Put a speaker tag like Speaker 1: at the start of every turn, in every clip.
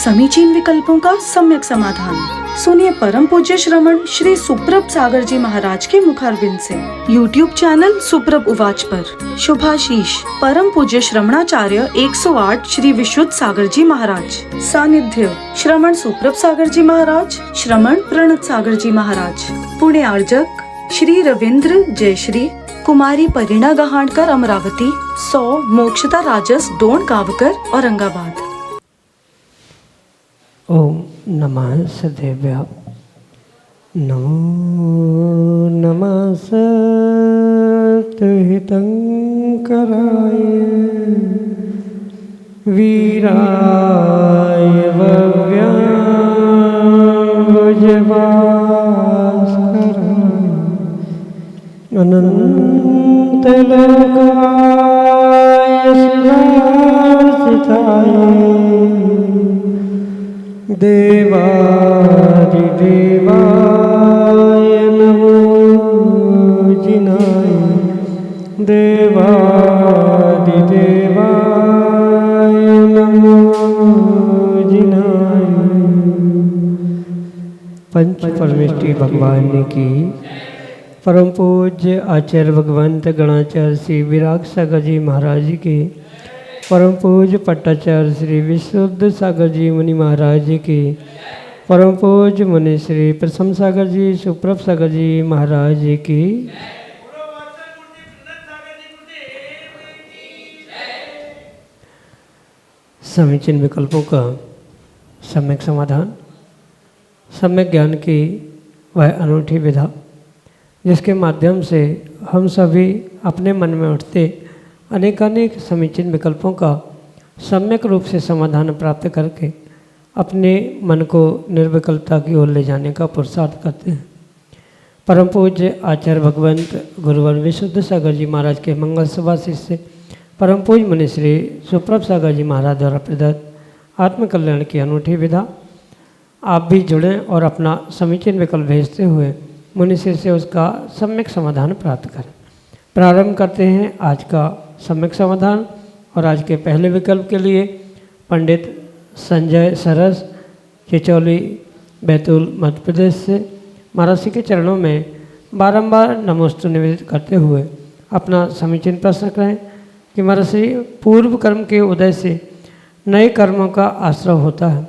Speaker 1: समीचीन विकल्पों का सम्यक समाधान। सुनिए परम पूज्य श्रमण श्री सुप्रभ सागर जी महाराज के मुखारबिंद से YouTube चैनल सुप्रभ उवाच पर शुभाशीष परम पूज्य श्रमणाचार्य 108 श्री विशुद्ध सागर जी महाराज। सानिध्य श्रमण सुप्रभ सागर जी महाराज, श्रमण प्रणत सागर जी महाराज। पुण्य आर्जक श्री रविंद्र जयश्री, कुमारी परिणा गहाणकर अमरावती, 100 मोक्षता राजस डोन कावकर औरंगाबाद।
Speaker 2: ओम नमः सदेव्य। नमो नमः सत्हितंकराय वीराय भव्याजवास्कराय अनंतलोकाय सुरार्चिताय देवादिदेवाय नमो जिनाय देवादिदेवाय नमो जिनाय। पंच परमेष्टि भगवान की परम पूज्य आचार्य भगवंत गणाचार्य श्री विराग सागर जी महाराज की, परम पूज्य पट्टाचार्य श्री विशुद्ध सागर जी मुनि महाराज की, परम पूज्य मुनि श्री प्रसम सागर जी सुप्रभ सागर जी महाराज की। समीचीन विकल्पों का सम्यक समाधान, सम्यक ज्ञान की वह अनूठी विधा जिसके माध्यम से हम सभी अपने मन में उठते अनेकानेक समीचीन विकल्पों का सम्यक रूप से समाधान प्राप्त करके अपने मन को निर्विकल्पता की ओर ले जाने का पुरुषार्थ करते हैं। परम पूज्य आचार्य भगवंत गुरुवर विशुद्ध सागर जी महाराज के मंगल सभा शिष्य परम पूज्य मुनि श्री सुप्रभ सागर जी महाराज द्वारा प्रदत्त आत्मकल्याण की अनूठी विधा। आप भी जुड़ें और अपना समीचीन विकल्प भेजते हुए मुनि श्री से उसका सम्यक समाधान प्राप्त करें। प्रारंभ करते हैं आज का सम्यक समाधान। और आज के पहले विकल्प के लिए पंडित संजय सरस चिचौली बैतूल मध्य प्रदेश से महाराज श्री के चरणों में बारंबार नमोस्तु निवेदित करते हुए अपना समीचीन प्रश्न करें कि महाराज श्री पूर्व कर्म के उदय से नए कर्मों का आश्रय होता है,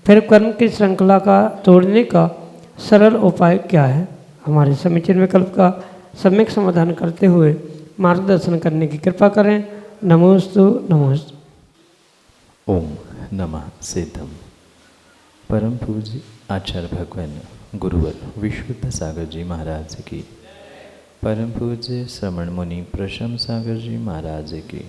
Speaker 2: फिर कर्म की श्रृंखला का तोड़ने का सरल उपाय क्या है। हमारे समीचीन विकल्प का सम्यक समाधान करते हुए मार्गदर्शन करने की कृपा करें। नमोस्तु नमोस्तु।
Speaker 3: ओम नमः सिद्धम। परम पूज्य आचार्य भगवान गुरुवर विशुद्ध सागर जी महाराज की, परम पूज्य श्रमण मुनि प्रशम सागर जी महाराज की।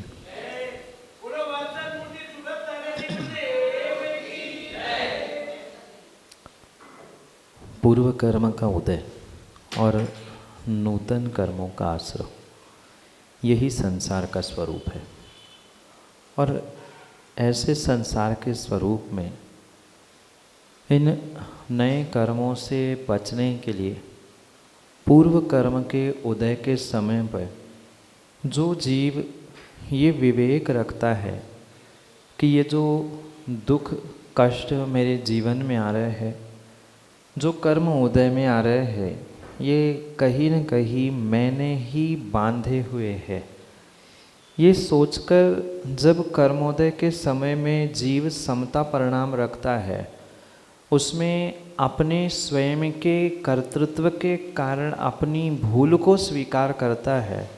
Speaker 3: पूर्व कर्म का उदय और नूतन कर्मों का आश्रय, यही संसार का स्वरूप है। और ऐसे संसार के स्वरूप में इन नए कर्मों से बचने के लिए पूर्व कर्म के उदय के समय पर जो जीव ये विवेक रखता है कि ये जो दुख कष्ट मेरे जीवन में आ रहे हैं, जो कर्म उदय में आ रहे हैं, ये कहीं न कहीं मैंने ही बांधे हुए हैं। ये सोचकर जब कर्मोदय के समय में जीव समता परिणाम रखता है, उसमें अपने स्वयं के कर्तृत्व के कारण अपनी भूल को स्वीकार करता है,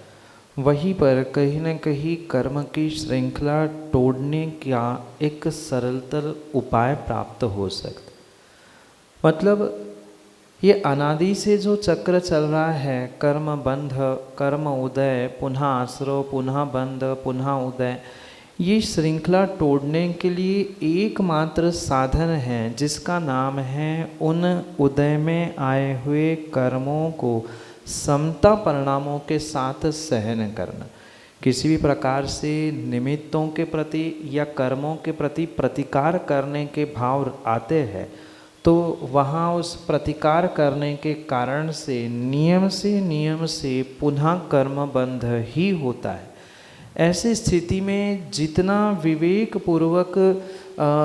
Speaker 3: वहीं पर कहीं न कहीं कर्म की श्रृंखला तोड़ने का एक सरलतर उपाय प्राप्त हो सकता। मतलब ये अनादि से जो चक्र चल रहा है, कर्म बंध कर्म उदय पुनः आश्रय पुनः बंध पुनः उदय, ये श्रृंखला तोड़ने के लिए एकमात्र साधन है जिसका नाम है उन उदय में आए हुए कर्मों को समता परिणामों के साथ सहन करना। किसी भी प्रकार से निमित्तों के प्रति या कर्मों के प्रति प्रतिकार करने के भाव आते हैं तो वहाँ उस प्रतिकार करने के कारण से नियम से पुनः कर्म बंध ही होता है। ऐसी स्थिति में जितना विवेक पूर्वक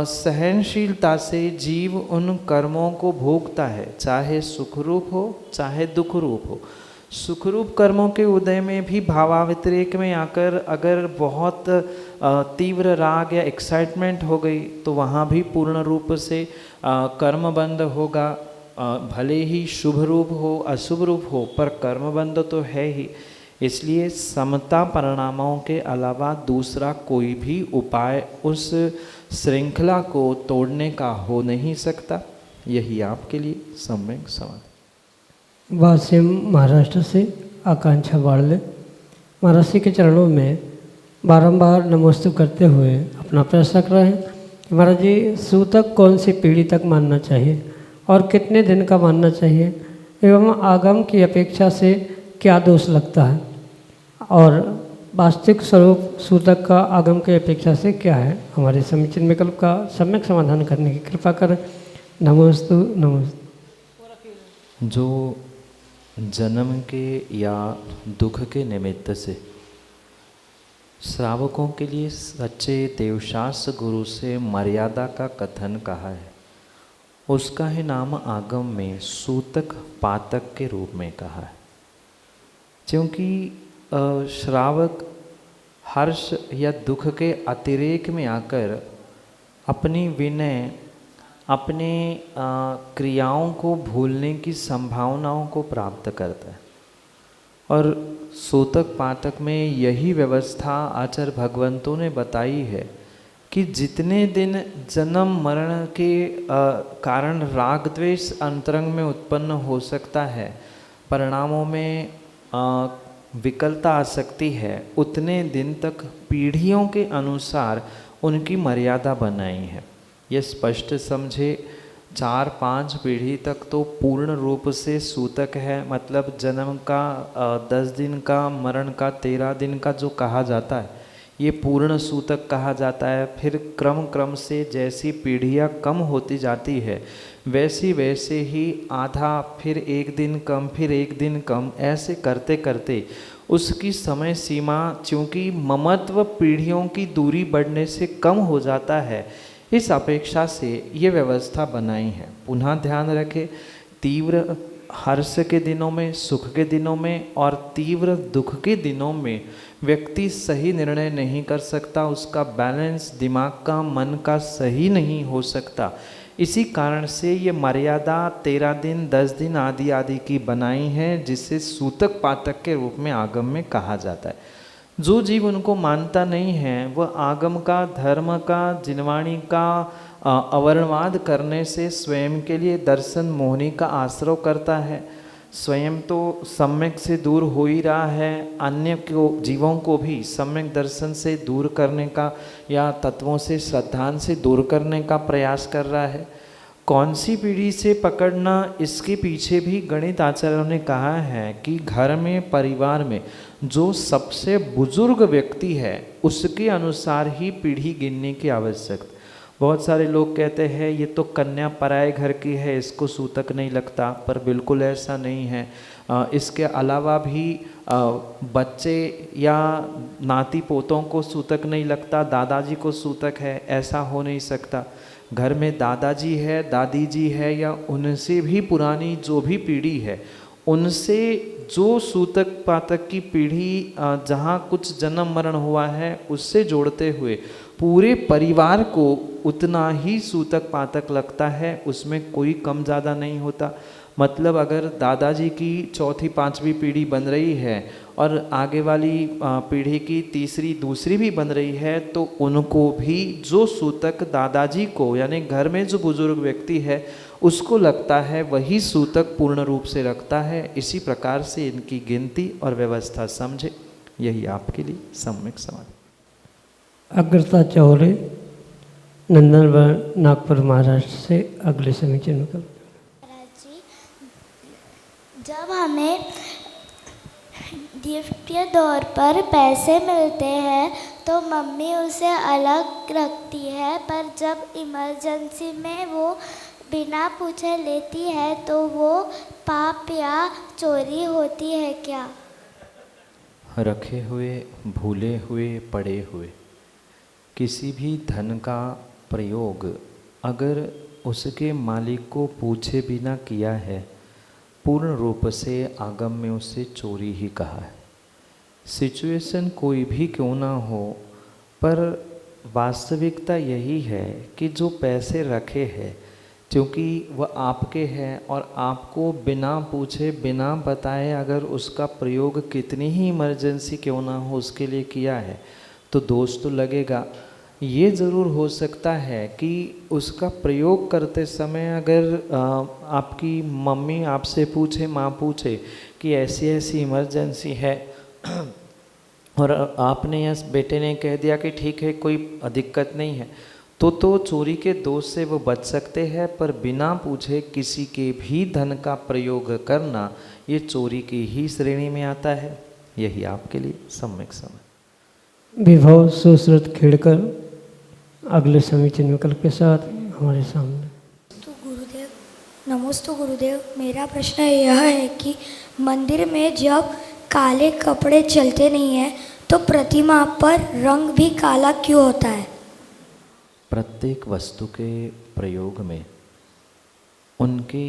Speaker 3: सहनशीलता से जीव उन कर्मों को भोगता है, चाहे सुखरूप हो चाहे दुख रूप हो। सुखरूप कर्मों के उदय में भी भावाव्यतिरेक में आकर अगर बहुत तीव्र राग या एक्साइटमेंट हो गई तो वहाँ भी पूर्ण रूप से कर्म बंध होगा। भले ही शुभ रूप हो अशुभ रूप हो पर कर्म बंध तो है ही। इसलिए समता परिणामों के अलावा दूसरा कोई भी उपाय उस श्रृंखला को तोड़ने का हो नहीं सकता। यही आपके लिए सम्यक समाधान।
Speaker 2: वासिम महाराष्ट्र से आकांक्षा बाड़ले महाराज जी के चरणों में बारंबार नमोस्तु करते हुए अपना प्रश्न रख रहे हैं कि महाराज जी सूतक कौन सी पीढ़ी तक मानना चाहिए और कितने दिन का मानना चाहिए, एवं आगम की अपेक्षा से क्या दोष लगता है और वास्तविक स्वरूप सूतक का आगम की अपेक्षा से क्या है। हमारे समीचीन विकल्प का सम्यक समाधान करने की कृपा करें। नमोस्तु नमोस्तु।
Speaker 3: जो जन्म के या दुख के निमित्त से श्रावकों के लिए सच्चे देवशास्त्र गुरु से मर्यादा का कथन कहा है, उसका ही नाम आगम में सूतक पातक के रूप में कहा है। क्योंकि श्रावक हर्ष या दुख के अतिरेक में आकर अपनी विनय अपने क्रियाओं को भूलने की संभावनाओं को प्राप्त करता है। और सूतक पातक में यही व्यवस्था आचार्य भगवंतों ने बताई है कि जितने दिन जन्म मरण के कारण राग द्वेष अंतरंग में उत्पन्न हो सकता है, परिणामों में विकलता आ सकती है, उतने दिन तक पीढ़ियों के अनुसार उनकी मर्यादा बनाई है। यह स्पष्ट समझे 4-5 पीढ़ी तक तो पूर्ण रूप से सूतक है, मतलब जन्म का 10 दिन का, मरण का 13 दिन का जो कहा जाता है ये पूर्ण सूतक कहा जाता है। फिर क्रम क्रम से जैसी पीढ़ियाँ कम होती जाती है वैसे ही आधा, फिर 1 दिन कम, फिर 1 दिन कम, ऐसे करते करते उसकी समय सीमा चूँकि ममत्व पीढ़ियों की दूरी बढ़ने से कम हो जाता है, इस अपेक्षा से ये व्यवस्था बनाई है। पुनः ध्यान रखें, तीव्र हर्ष के दिनों में, सुख के दिनों में और तीव्र दुख के दिनों में व्यक्ति सही निर्णय नहीं कर सकता, उसका बैलेंस दिमाग का मन का सही नहीं हो सकता। इसी कारण से ये मर्यादा 13 दिन 10 दिन आदि आदि की बनाई है, जिसे सूतक पातक के रूप में आगम में कहा जाता है। जो जीव उनको मानता नहीं है वह आगम का, धर्म का, जिनवाणी का अवर्णवाद करने से स्वयं के लिए दर्शन मोहनी का आश्रय करता है। स्वयं तो सम्यक से दूर हो ही रहा है, अन्य को, जीवों को भी सम्यक दर्शन से दूर करने का या तत्वों से, श्रद्धान से दूर करने का प्रयास कर रहा है। कौन सी पीढ़ी से पकड़ना, इसके पीछे भी गणित आचार्यों ने कहा है कि घर में, परिवार में जो सबसे बुजुर्ग व्यक्ति है उसके अनुसार ही पीढ़ी गिनने की आवश्यकता। बहुत सारे लोग कहते हैं ये तो कन्या पराये घर की है, इसको सूतक नहीं लगता, पर बिल्कुल ऐसा नहीं है। इसके अलावा भी बच्चे या नाती पोतों को सूतक नहीं लगता, दादाजी को सूतक है, ऐसा हो नहीं सकता। घर में दादाजी है, दादी जी है या उनसे भी पुरानी जो भी पीढ़ी है, उनसे जो सूतक पातक की पीढ़ी जहाँ कुछ जन्म मरण हुआ है उससे जोड़ते हुए पूरे परिवार को उतना ही सूतक पातक लगता है, उसमें कोई कम ज़्यादा नहीं होता। मतलब अगर दादाजी की 4थी 5वीं पीढ़ी बन रही है और आगे वाली पीढ़ी की 3री दूसरी भी बन रही है, तो उनको भी जो सूतक दादाजी को, यानी घर में जो बुजुर्ग व्यक्ति है उसको लगता है, वही सूतक पूर्ण रूप से रखता है। इसी प्रकार से इनकी गिनती और व्यवस्था समझे। यही आपके लिए सम्यक समाधान।
Speaker 2: अग्रता चौरे नंदनवन नागपुर महाराष्ट्र से अगले समीचीन विकल्प।
Speaker 4: जब हमें गिफ्ट के तौर पर पैसे मिलते हैं तो मम्मी उसे अलग रखती है, पर जब इमरजेंसी में वो बिना पूछे लेती है तो वो पाप या चोरी होती है क्या?
Speaker 3: रखे हुए, भूले हुए, पड़े हुए किसी भी धन का प्रयोग अगर उसके मालिक को पूछे बिना किया है, पूर्ण रूप से आगम में उसे चोरी ही कहा है। सिचुएशन कोई भी क्यों ना हो, पर वास्तविकता यही है कि जो पैसे रखे हैं, क्योंकि वह आपके हैं और आपको बिना पूछे बिना बताए अगर उसका प्रयोग कितनी ही इमरजेंसी क्यों ना हो उसके लिए किया है, तो दोष तो लगेगा। ये ज़रूर हो सकता है कि उसका प्रयोग करते समय अगर आपकी मम्मी आपसे पूछे, माँ पूछे कि ऐसी ऐसी इमरजेंसी है और आपने या बेटे ने कह दिया कि ठीक है कोई दिक्कत नहीं है, तो चोरी के दोष से वो बच सकते हैं। पर बिना पूछे किसी के भी धन का प्रयोग करना ये चोरी की ही श्रेणी में आता है। यही आपके लिए सम्यक समय।
Speaker 2: विभव सुश्रुत खेड़कर अगले समीचीन विकल्प के साथ हमारे सामने।
Speaker 5: तो गुरुदेव, नमोस्तु गुरुदेव, मेरा प्रश्न यह है कि मंदिर में जब काले कपड़े चलते नहीं हैं तो प्रतिमा पर रंग भी काला क्यों होता है?
Speaker 3: प्रत्येक वस्तु के प्रयोग में उनके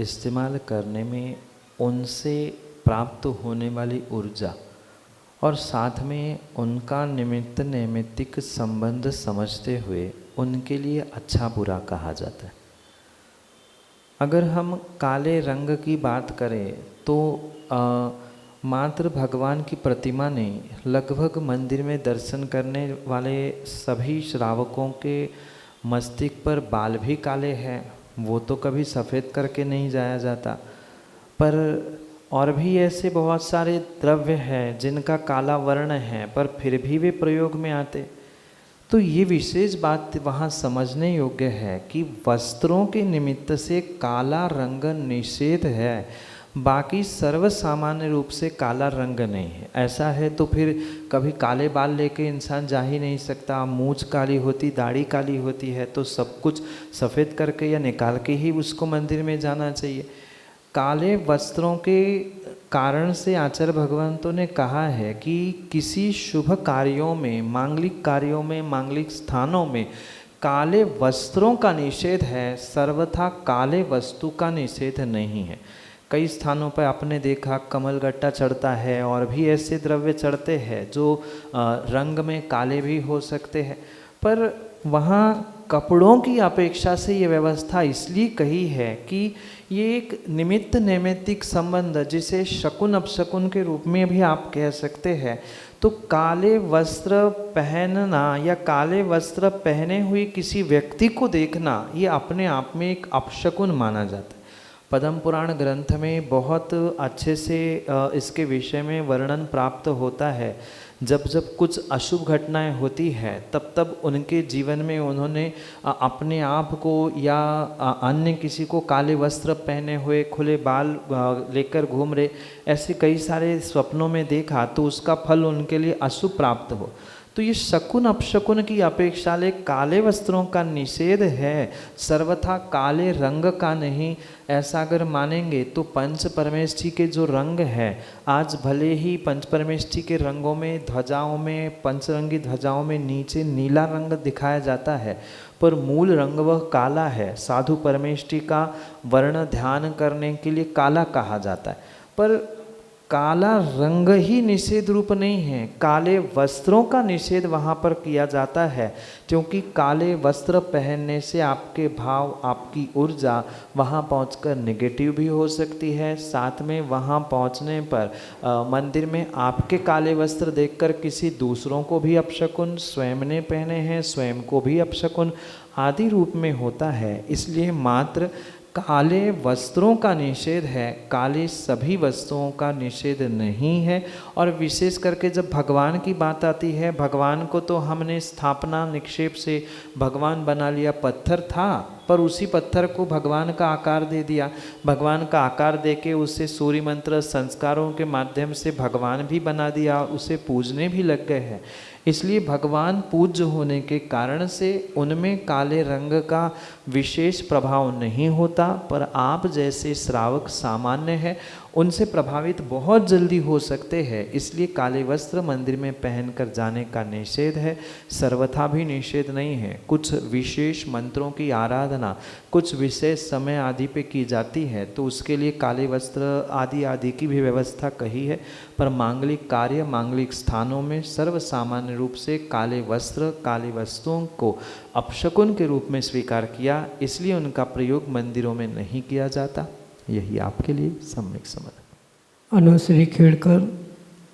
Speaker 3: इस्तेमाल करने में उनसे प्राप्त होने वाली ऊर्जा और साथ में उनका निमित्त नैमित्तिक संबंध समझते हुए उनके लिए अच्छा बुरा कहा जाता है। अगर हम काले रंग की बात करें तो मात्र भगवान की प्रतिमा नहीं, लगभग मंदिर में दर्शन करने वाले सभी श्रावकों के मस्तिष्क पर बाल भी काले हैं। वो तो कभी सफ़ेद करके नहीं जाया जाता, पर और भी ऐसे बहुत सारे द्रव्य हैं जिनका काला वर्ण है पर फिर भी वे प्रयोग में आते। तो ये विशेष बात वहाँ समझने योग्य है कि वस्त्रों के निमित्त से काला रंग निषेध है, बाकी सर्व सामान्य रूप से काला रंग नहीं है। ऐसा है तो फिर कभी काले बाल लेके इंसान जा ही नहीं सकता। मूंछ काली होती, दाढ़ी काली होती है तो सब कुछ सफ़ेद करके या निकाल के ही उसको मंदिर में जाना चाहिए। काले वस्त्रों के कारण से आचार्य भगवंतों ने कहा है कि किसी शुभ कार्यों में, मांगलिक कार्यों में, मांगलिक स्थानों में काले वस्त्रों का निषेध है, सर्वथा काले वस्तु का निषेध नहीं है। कई स्थानों पर आपने देखा कमलगट्टा चढ़ता है और भी ऐसे द्रव्य चढ़ते हैं जो रंग में काले भी हो सकते हैं, पर वहाँ कपड़ों की अपेक्षा से ये व्यवस्था इसलिए कही है कि ये एक निमित्त नैमित्तिक संबंध, जिसे शकुन अपशकुन के रूप में भी आप कह सकते हैं। तो काले वस्त्र पहनना या काले वस्त्र पहने हुए किसी व्यक्ति को देखना ये अपने आप में एक अपशकुन माना जाता है। पद्म पुराण ग्रंथ में बहुत अच्छे से इसके विषय में वर्णन प्राप्त होता है। जब जब कुछ अशुभ घटनाएं होती हैं तब तब उनके जीवन में उन्होंने अपने आप को या अन्य किसी को काले वस्त्र पहने हुए, खुले बाल लेकर घूम रहे, ऐसे कई सारे स्वप्नों में देखा, तो उसका फल उनके लिए अशुभ प्राप्त हो। तो ये शकुन अपशकुन की अपेक्षा ले काले वस्त्रों का निषेध है, सर्वथा काले रंग का नहीं। ऐसा अगर मानेंगे तो पंच परमेष्ठी के जो रंग है, आज भले ही पंच परमेष्ठी के रंगों में, ध्वजाओं में, पंचरंगी ध्वजाओं में नीचे नीला रंग दिखाया जाता है, पर मूल रंग वह काला है। साधु परमेष्ठी का वर्ण ध्यान करने के लिए काला कहा जाता है, पर काला रंग ही निषेध रूप नहीं है, काले वस्त्रों का निषेध वहाँ पर किया जाता है, क्योंकि काले वस्त्र पहनने से आपके भाव, आपकी ऊर्जा वहाँ पहुँचकर नेगेटिव भी हो सकती है। साथ में वहाँ पहुँचने पर मंदिर में आपके काले वस्त्र देखकर किसी दूसरों को भी अपशकुन, स्वयं ने पहने हैं स्वयं को भी अपशकुन आदि रूप में होता है। इसलिए मात्र काले वस्त्रों का निषेध है, काले सभी वस्तुओं का निषेध नहीं है। और विशेष करके जब भगवान की बात आती है, भगवान को तो हमने स्थापना निक्षेप से भगवान बना लिया। पत्थर था पर उसी पत्थर को भगवान का आकार दे दिया, भगवान का आकार देके उसे सूर्य मंत्र संस्कारों के माध्यम से भगवान भी बना दिया, उसे पूजने भी लग गए हैं। इसलिए भगवान पूज्य होने के कारण से उनमें काले रंग का विशेष प्रभाव नहीं होता, पर आप जैसे श्रावक सामान्य है उनसे प्रभावित बहुत जल्दी हो सकते हैं। इसलिए काले वस्त्र मंदिर में पहनकर जाने का निषेध है, सर्वथा भी निषेध नहीं है। कुछ विशेष मंत्रों की आराधना कुछ विशेष समय आदि पे की जाती है तो उसके लिए काले वस्त्र आदि की भी व्यवस्था कही है, पर मांगलिक कार्य मांगलिक स्थानों में सर्वसामान्य रूप से काले वस्त्र काली वस्तुओं को अपशकुन के रूप में स्वीकार किया, इसलिए उनका प्रयोग मंदिरों में नहीं किया जाता। यही आपके लिए सम्यक समझ।
Speaker 2: अनुश्री खेड़कर,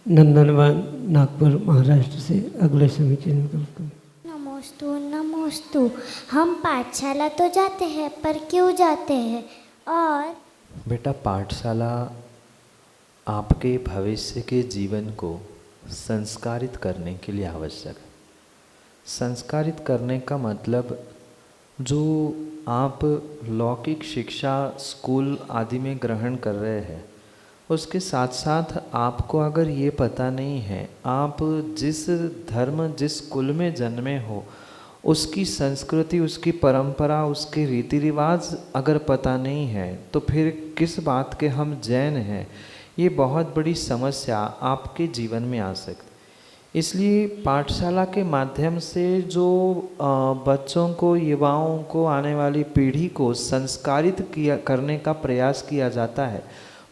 Speaker 2: नंदनवन, नागपुर, महाराष्ट्र से अगले समीचीन विकल्प।
Speaker 4: नमोस्तु नमोस्तु। हम पाठशाला तो जाते हैं पर क्यों जाते हैं? और
Speaker 3: बेटा, पाठशाला आपके भविष्य के जीवन को संस्कारित करने के लिए आवश्यक है। संस्कारित करने का मतलब जो आप लौकिक शिक्षा स्कूल आदि में ग्रहण कर रहे हैं उसके साथ साथ आपको अगर ये पता नहीं है आप जिस धर्म जिस कुल में जन्मे हो उसकी संस्कृति उसकी परंपरा उसके रीति रिवाज अगर पता नहीं है तो फिर किस बात के हम जैन हैं, ये बहुत बड़ी समस्या आपके जीवन में आ सकती। इसलिए पाठशाला के माध्यम से जो बच्चों को युवाओं को आने वाली पीढ़ी को संस्कारित करने का प्रयास किया जाता है।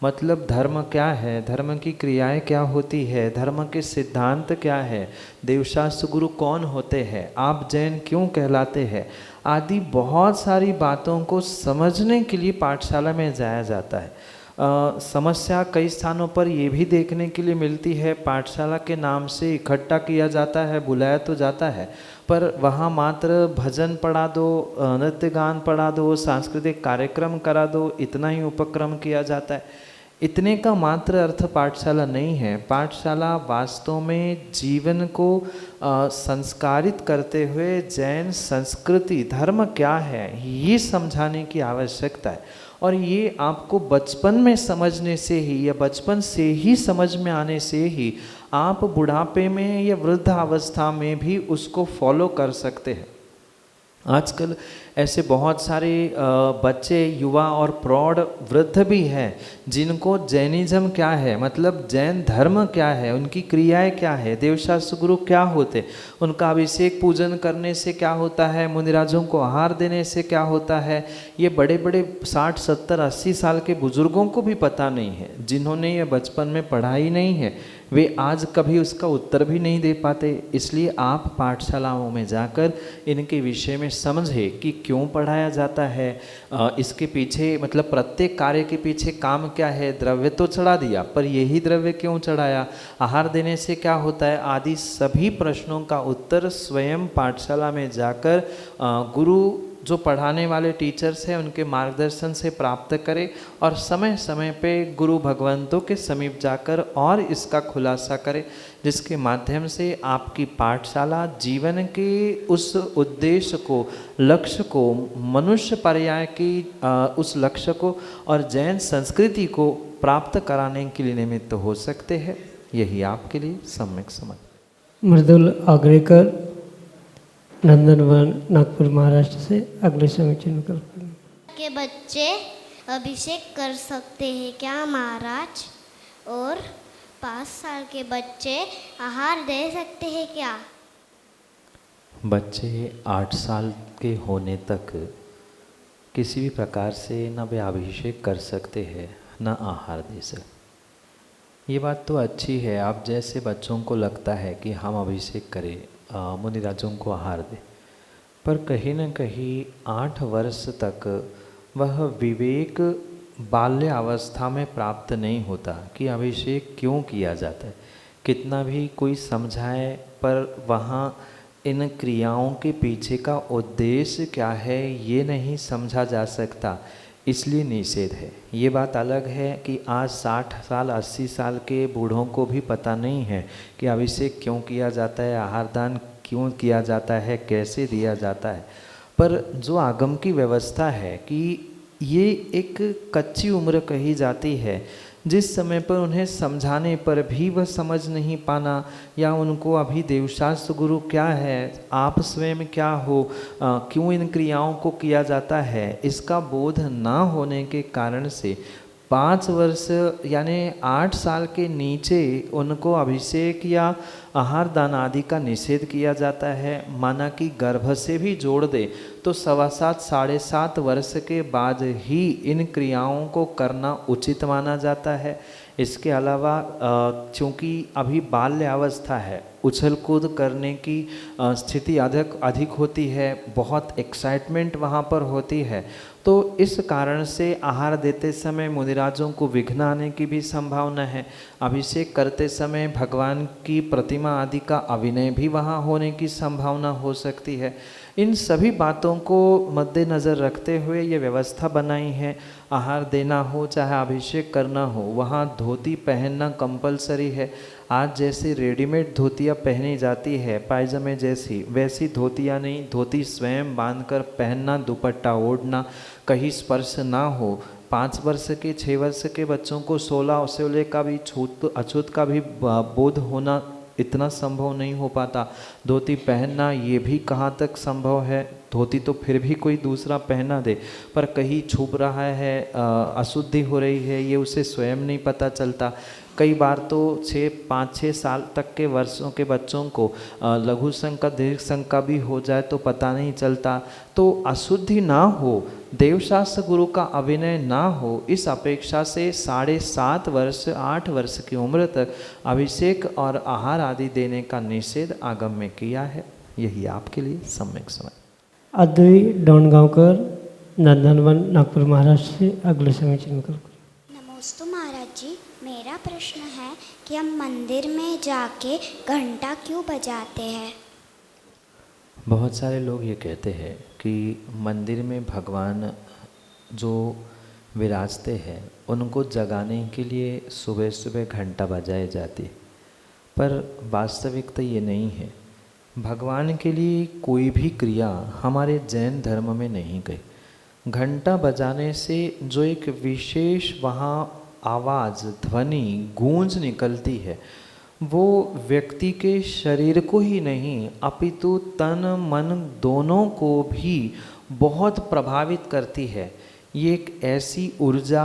Speaker 3: मतलब धर्म क्या है, धर्म की क्रियाएं क्या होती है, धर्म के सिद्धांत क्या है, देवशास्त्र गुरु कौन होते हैं, आप जैन क्यों कहलाते हैं, आदि बहुत सारी बातों को समझने के लिए पाठशाला में जाया जाता है। समस्या कई स्थानों पर ये भी देखने के लिए मिलती है, पाठशाला के नाम से इकट्ठा किया जाता है, बुलाया तो जाता है, पर वहाँ मात्र भजन पढ़ा दो, नृत्य गान पढ़ा दो, सांस्कृतिक कार्यक्रम करा दो, इतना ही उपक्रम किया जाता है। इतने का मात्र अर्थ पाठशाला नहीं है। पाठशाला वास्तव में जीवन को संस्कारित करते हुए जैन संस्कृति धर्म क्या है ये समझाने की आवश्यकता है। और ये आपको बचपन में समझने से ही या बचपन से ही समझ में आने से ही आप बुढ़ापे में या वृद्धावस्था में भी उसको फॉलो कर सकते हैं। आजकल ऐसे बहुत सारे बच्चे युवा और प्रौढ़ वृद्ध भी हैं जिनको जैनिज्म क्या है, मतलब जैन धर्म क्या है, उनकी क्रियाएं क्या है, देवशास्त्र गुरु क्या होते, उनका अभिषेक पूजन करने से क्या होता है, मुनिराजों को आहार देने से क्या होता है, ये बड़े बड़े 60, 70, 80 साल के बुजुर्गों को भी पता नहीं है। जिन्होंने ये बचपन में पढ़ा ही नहीं है वे आज कभी उसका उत्तर भी नहीं दे पाते। इसलिए आप पाठशालाओं में जाकर इनके विषय में समझें कि क्यों पढ़ाया जाता है, इसके पीछे मतलब प्रत्येक कार्य के पीछे काम क्या है। द्रव्य तो चढ़ा दिया पर यही द्रव्य क्यों चढ़ाया, आहार देने से क्या होता है, आदि सभी प्रश्नों का उत्तर स्वयं पाठशाला में जाकर गुरु जो पढ़ाने वाले टीचर्स हैं उनके मार्गदर्शन से प्राप्त करें और समय समय पे गुरु भगवंतों के समीप जाकर और इसका खुलासा करें, जिसके माध्यम से आपकी पाठशाला जीवन के उस उद्देश्य को, लक्ष्य को, मनुष्य पर्याय की उस लक्ष्य को और जैन संस्कृति को प्राप्त कराने के लिए निमित्त हो सकते हैं। यही आपके लिए सम्यक समझ।
Speaker 2: मृदुल आगरेकर, नंदनवन, नागपुर, महाराष्ट्र से अगले समीचीन विकल्प।
Speaker 4: के बच्चे अभिषेक कर सकते हैं क्या महाराज? और 5 साल के बच्चे आहार दे सकते हैं क्या?
Speaker 3: बच्चे 8 साल के होने तक किसी भी प्रकार से न वे अभिषेक कर सकते हैं न आहार दे सकते। ये बात तो अच्छी है, आप जैसे बच्चों को लगता है कि हम अभिषेक करें, मुनिराजों को आहार दे, पर कहीं न कहीं 8 वर्ष तक वह विवेक बाल्य अवस्था में प्राप्त नहीं होता कि अभिषेक क्यों किया जाता है। कितना भी कोई समझाए पर वहाँ इन क्रियाओं के पीछे का उद्देश्य क्या है ये नहीं समझा जा सकता, इसलिए निषेध है। ये बात अलग है कि आज 60 साल 80 साल के बूढ़ों को भी पता नहीं है कि अभिषेक क्यों किया जाता है, आहार दान क्यों किया जाता है, कैसे दिया जाता है। पर जो आगम की व्यवस्था है कि ये एक कच्ची उम्र कही जाती है, जिस समय पर उन्हें समझाने पर भी वह समझ नहीं पाना या उनको अभी देवशास्त्र गुरु क्या है, आप स्वयं क्या हो, क्यों इन क्रियाओं को किया जाता है, इसका बोध ना होने के कारण से 5 वर्ष यानी 8 साल के नीचे उनको अभिषेक या आहार दान आदि का निषेध किया जाता है। माना कि गर्भ से भी जोड़ दे तो 7.25 साढ़े 7 वर्ष के बाद ही इन क्रियाओं को करना उचित माना जाता है। इसके अलावा चूँकि अभी बाल्यावस्था है, उछल कूद करने की स्थिति अधिक होती है, बहुत एक्साइटमेंट वहाँ पर होती है, तो इस कारण से आहार देते समय मुनिराजों को विघ्न आने की भी संभावना है। अभिषेक करते समय भगवान की प्रतिमा आदि का अभिनय भी वहाँ होने की संभावना हो सकती है। इन सभी बातों को मद्देनज़र रखते हुए ये व्यवस्था बनाई है। आहार देना हो चाहे अभिषेक करना हो, वहाँ धोती पहनना कंपलसरी है। आज जैसे रेडीमेड धोतियाँ पहनी जाती है पायजामे जैसी, वैसी धोतियाँ नहीं, धोती स्वयं बांधकर पहनना, दुपट्टा ओढ़ना, कहीं स्पर्श ना हो। 5 वर्ष के 6 वर्ष के बच्चों को 16 का भी छूत अछूत का भी बोध होना इतना संभव नहीं हो पाता। धोती पहनना ये भी कहाँ तक संभव है, धोती तो फिर भी कोई दूसरा पहना दे, पर कहीं छुप रहा है, अशुद्धि हो रही है, ये उसे स्वयं नहीं पता चलता। कई बार तो 5-6 साल तक के वर्षों के बच्चों को लघु संका दीर्घ संका भी हो जाए तो पता नहीं चलता। तो अशुद्धि ना हो, देवशास्त्र गुरु का अभिनय ना हो, इस अपेक्षा से 7.5 वर्ष 8 वर्ष की उम्र तक अभिषेक और आहार आदि देने का निषेध आगम में किया है। यही आपके लिए सम्यक समझ।
Speaker 2: अद्वैत डोनगांवकर, नंदनवन, नागपुर, महाराष्ट्र से अगले समीचीन विकल्प।
Speaker 4: नमस्ते महाराज जी, मेरा प्रश्न है कि हम मंदिर में जाके घंटा क्यों बजाते हैं?
Speaker 3: बहुत सारे लोग ये कहते हैं कि मंदिर में भगवान जो विराजते हैं उनको जगाने के लिए सुबह सुबह घंटा बजाए जाती है, पर वास्तविकता ये नहीं है। भगवान के लिए कोई भी क्रिया हमारे जैन धर्म में नहीं गई। घंटा बजाने से जो एक विशेष वहाँ आवाज़, ध्वनि, गूंज निकलती है, वो व्यक्ति के शरीर को ही नहीं अपितु तन मन दोनों को भी बहुत प्रभावित करती है। ये एक ऐसी ऊर्जा,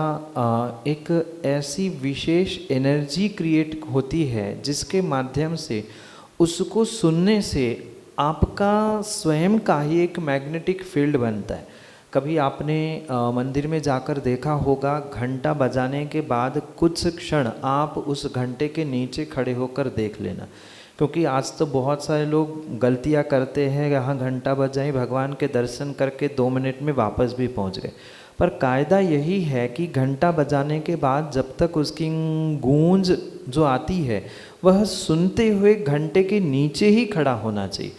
Speaker 3: एक ऐसी विशेष एनर्जी क्रिएट होती है जिसके माध्यम से उसको सुनने से आपका स्वयं का ही एक मैग्नेटिक फील्ड बनता है। कभी आपने मंदिर में जाकर देखा होगा, घंटा बजाने के बाद कुछ क्षण आप उस घंटे के नीचे खड़े होकर देख लेना, क्योंकि आज तो बहुत सारे लोग गलतियां करते हैं। यहाँ घंटा बजाई, भगवान के दर्शन करके 2 मिनट में वापस भी पहुँच गए, पर कायदा यही है कि घंटा बजाने के बाद जब तक उसकी गूंज जो आती है वह सुनते हुए घंटे के नीचे ही खड़ा होना चाहिए।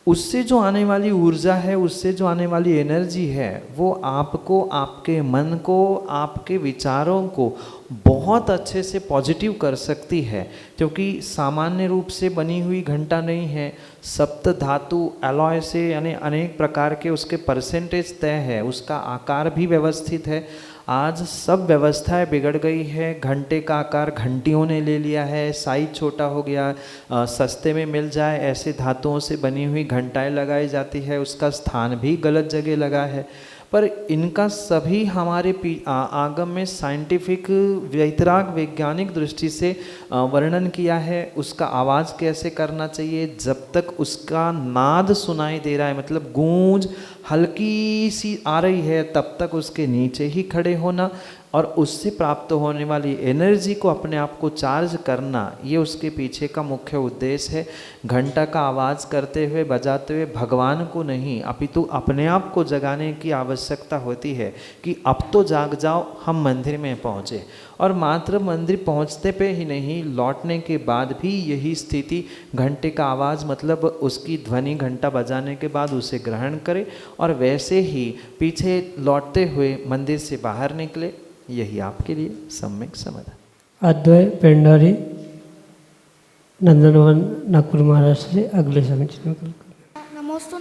Speaker 3: उससे जो आने वाली ऊर्जा है, उससे जो आने वाली एनर्जी है, वो आपको, आपके मन को, आपके विचारों को बहुत अच्छे से पॉजिटिव कर सकती है। क्योंकि सामान्य रूप से बनी हुई घंटा नहीं है, सप्त धातु एलॉय से, यानी अनेक प्रकार के उसके परसेंटेज तय है, उसका आकार भी व्यवस्थित है। आज सब व्यवस्थाएं बिगड़ गई है, घंटे का आकार घंटियों ने ले लिया है, साइज छोटा हो गया, सस्ते में मिल जाए ऐसे धातुओं से बनी हुई घंटाएं लगाई जाती है, उसका स्थान भी गलत जगह लगा है। पर इनका सभी हमारे आगम में साइंटिफिक वैतराग वैज्ञानिक दृष्टि से वर्णन किया है। उसका आवाज़ कैसे करना चाहिए, जब तक उसका नाद सुनाई दे रहा है, मतलब गूंज हल्की सी आ रही है, तब तक उसके नीचे ही खड़े होना और उससे प्राप्त होने वाली एनर्जी को अपने आप को चार्ज करना, ये उसके पीछे का मुख्य उद्देश्य है। घंटा का आवाज़ करते हुए, बजाते हुए भगवान को नहीं अपितु अपने आप को जगाने की आवश्यकता होती है कि अब तो जाग जाओ, हम मंदिर में पहुँचे। और मात्र मंदिर पहुँचते पे ही नहीं, लौटने के बाद भी यही स्थिति, घंटे का आवाज़ मतलब उसकी ध्वनि घंटा बजाने के बाद उसे ग्रहण करें और वैसे ही पीछे लौटते हुए मंदिर से बाहर निकले। यही आपके लिए सम्यक समाधान।
Speaker 2: अद्वैत पेंडारी, नंदनवन, नागपुर, महाराष्ट्र से अगले समीचीन विकल्प।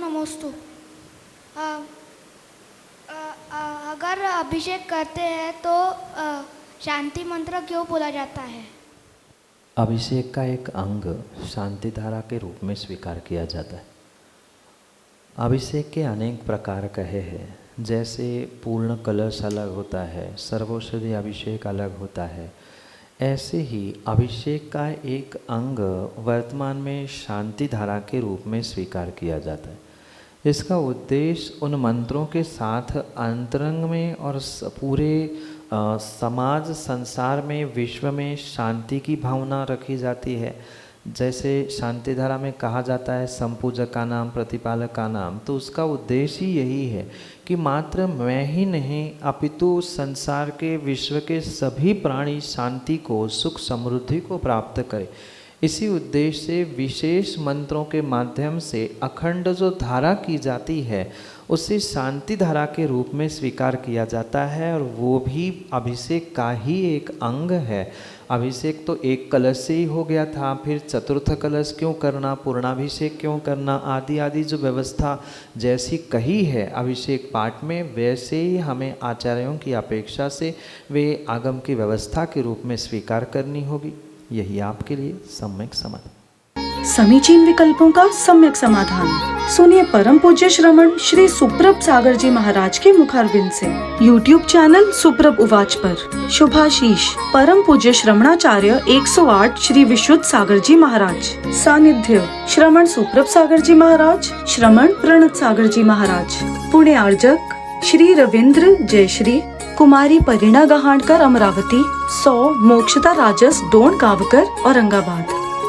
Speaker 5: नमोस्तु। अगर अभिषेक करते हैं तो शांति मंत्र क्यों बोला जाता है?
Speaker 3: अभिषेक का एक अंग शांति धारा के रूप में स्वीकार किया जाता है। अभिषेक के अनेक प्रकार कहे हैं। जैसे पूर्ण कलश अलग होता है, सर्वौषधि अभिषेक अलग होता है, ऐसे ही अभिषेक का एक अंग वर्तमान में शांति धारा के रूप में स्वीकार किया जाता है। इसका उद्देश्य उन मंत्रों के साथ अंतरंग में और पूरे समाज संसार में विश्व में शांति की भावना रखी जाती है। जैसे शांति धारा में कहा जाता है संपूजक का नाम, प्रतिपालक का नाम, तो उसका उद्देश्य ही यही है कि मात्र मैं ही नहीं अपितु संसार के विश्व के सभी प्राणी शांति को, सुख समृद्धि को प्राप्त करें। इसी उद्देश्य से विशेष मंत्रों के माध्यम से अखंड जो धारा की जाती है उसे शांति धारा के रूप में स्वीकार किया जाता है, और वो भी अभिषेक का ही एक अंग है। अभिषेक तो एक कलश से ही हो गया था, फिर चतुर्थ कलश क्यों करना, पूर्णाभिषेक क्यों करना, आदि आदि जो व्यवस्था जैसी कही है अभिषेक पाठ में, वैसे ही हमें आचार्यों की अपेक्षा से वे आगम की व्यवस्था के रूप में स्वीकार करनी होगी। यही आपके लिए सम्यक समाधान।
Speaker 1: समीचीन विकल्पों का सम्यक समाधान सुनिए परम पूज्य श्रमण श्री सुप्रभ सागर जी महाराज के मुखारविंद से। YouTube चैनल सुप्रभ उवाच पर शुभाशीष परम पूज्य श्रमणाचार्य 108 श्री विशुद्ध सागर जी महाराज। सानिध्य श्रमण सुप्रभ सागर जी महाराज, श्रमण प्रणत सागर जी महाराज। पुणे आर्जक श्री रविंद्र जयश्री, कुमारी परिणा गहाणकर अमरावती, 100 मोक्षता राजस डोन गावकर औरंगाबाद।